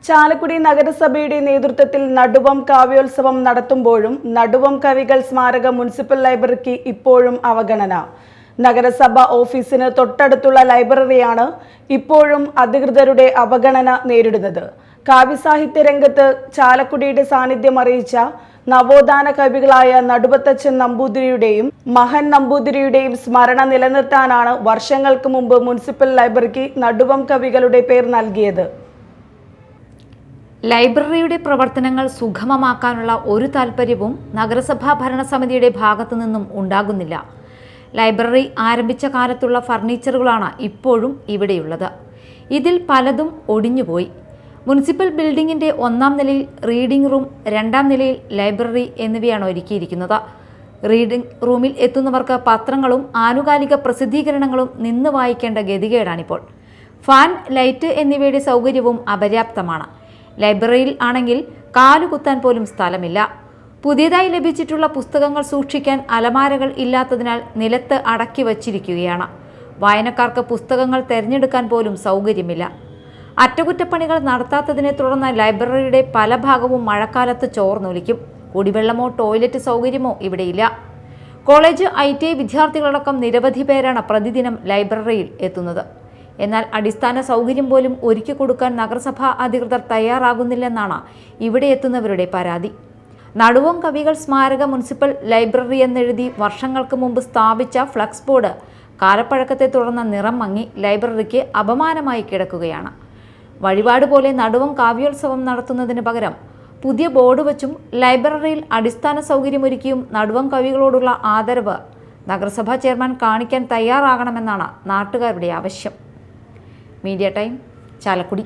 ചാലക്കുടി നഗരസഭയുടെ നേതൃത്വത്തിൽ നടുവം കാവ്യോത്സവം നടത്തുമ്പോഴും നടുവം കവികൾ സ്മാരക മുനിസിപ്പൽ ലൈബ്രറിക്ക് ഇപ്പോഴും അവഗണന. നഗരസഭ ഓഫീസിന് തൊട്ടടുത്തുള്ള ലൈബ്രറിയാണ് ഇപ്പോഴും അധികൃതരുടെ അവഗണന നേരിടുന്നത്. കാവ്യസാഹിത്യ രംഗത്ത് ചാലക്കുടിയുടെ സാന്നിധ്യം അറിയിച്ച നവോത്ഥാന കവികളായ നടുവത്തച്ഛൻ നമ്പൂതിരിയുടെയും മഹൻ നമ്പൂതിരിയുടെയും സ്മരണ നിലനിർത്താനാണ് വർഷങ്ങൾക്ക് മുമ്പ് മുനിസിപ്പൽ ലൈബ്രറിക്ക് നടുവം കവികളുടെ പേർ നൽകിയത്. ലൈബ്രറിയുടെ പ്രവർത്തനങ്ങൾ സുഗമമാക്കാനുള്ള ഒരു താൽപ്പര്യവും നഗരസഭാ ഭരണസമിതിയുടെ ഭാഗത്തു നിന്നും ഉണ്ടാകുന്നില്ല. ലൈബ്രറി ആരംഭിച്ച കാലത്തുള്ള ഫർണിച്ചറുകളാണ് ഇപ്പോഴും ഇവിടെയുള്ളത്. ഇതിൽ പലതും ഒടിഞ്ഞുപോയി. മുനിസിപ്പൽ ബിൽഡിങ്ങിൻ്റെ 1-ാം നിലയിൽ റീഡിംഗ് റൂം, 2-ാം നിലയിൽ ലൈബ്രറി എന്നിവയാണ് ഒരുക്കിയിരിക്കുന്നത്. റീഡിംഗ് റൂമിൽ എത്തുന്നവർക്ക് പത്രങ്ങളും ആനുകാലിക പ്രസിദ്ധീകരണങ്ങളും നിന്ന് വായിക്കേണ്ട ഗതികേടാണിപ്പോൾ. ഫാൻ, ലൈറ്റ് എന്നിവയുടെ സൗകര്യവും അപര്യാപ്തമാണ്. ലൈബ്രറിയിൽ ആണെങ്കിൽ കാലുകുത്താൻ പോലും സ്ഥലമില്ല. പുതിയതായി ലഭിച്ചിട്ടുള്ള പുസ്തകങ്ങൾ സൂക്ഷിക്കാൻ അലമാരകൾ ഇല്ലാത്തതിനാൽ നിലത്ത് അടക്കി വച്ചിരിക്കുകയാണ്. വായനക്കാർക്ക് പുസ്തകങ്ങൾ തിരഞ്ഞെടുക്കാൻ പോലും സൗകര്യമില്ല. അറ്റകുറ്റപ്പണികൾ നടത്താത്തതിനെ തുടർന്ന് ലൈബ്രറിയുടെ പല ഭാഗവും മഴക്കാലത്ത് ചോർന്നൊലിക്കും. കുടിവെള്ളമോ ടോയ്ലറ്റ് സൗകര്യമോ ഇവിടെയില്ല. കോളേജ്, ITI വിദ്യാർത്ഥികളടക്കം നിരവധി പേരാണ് പ്രതിദിനം ലൈബ്രറിയിൽ എത്തുന്നത്. എന്നാൽ അടിസ്ഥാന സൗകര്യം പോലും ഒരുക്കി കൊടുക്കാൻ നഗരസഭാ അധികൃതർ തയ്യാറാകുന്നില്ലെന്നാണ് ഇവിടെ എത്തുന്നവരുടെ പരാതി. നടുവം കവികൾ സ്മാരക മുനിസിപ്പൽ ലൈബ്രറി എന്നെഴുതി വർഷങ്ങൾക്ക് മുമ്പ് സ്ഥാപിച്ച ഫ്ലക്സ് ബോർഡ് കാലപ്പഴക്കത്തെ തുടർന്ന് നിറം മങ്ങി ലൈബ്രറിക്ക് അപമാനമായി കിടക്കുകയാണ്. വഴിപാട് പോലെ നടുവം കാവ്യോത്സവം നടത്തുന്നതിന് പകരം പുതിയ ബോർഡ് വച്ചും ലൈബ്രറിയിൽ അടിസ്ഥാന സൗകര്യമൊരുക്കിയും നടുവം കവികളോടുള്ള ആദരവ് നഗരസഭാ ചെയർമാൻ കാണിക്കാൻ തയ്യാറാകണമെന്നാണ് നാട്ടുകാരുടെ ആവശ്യം. Media time, Chalakudy.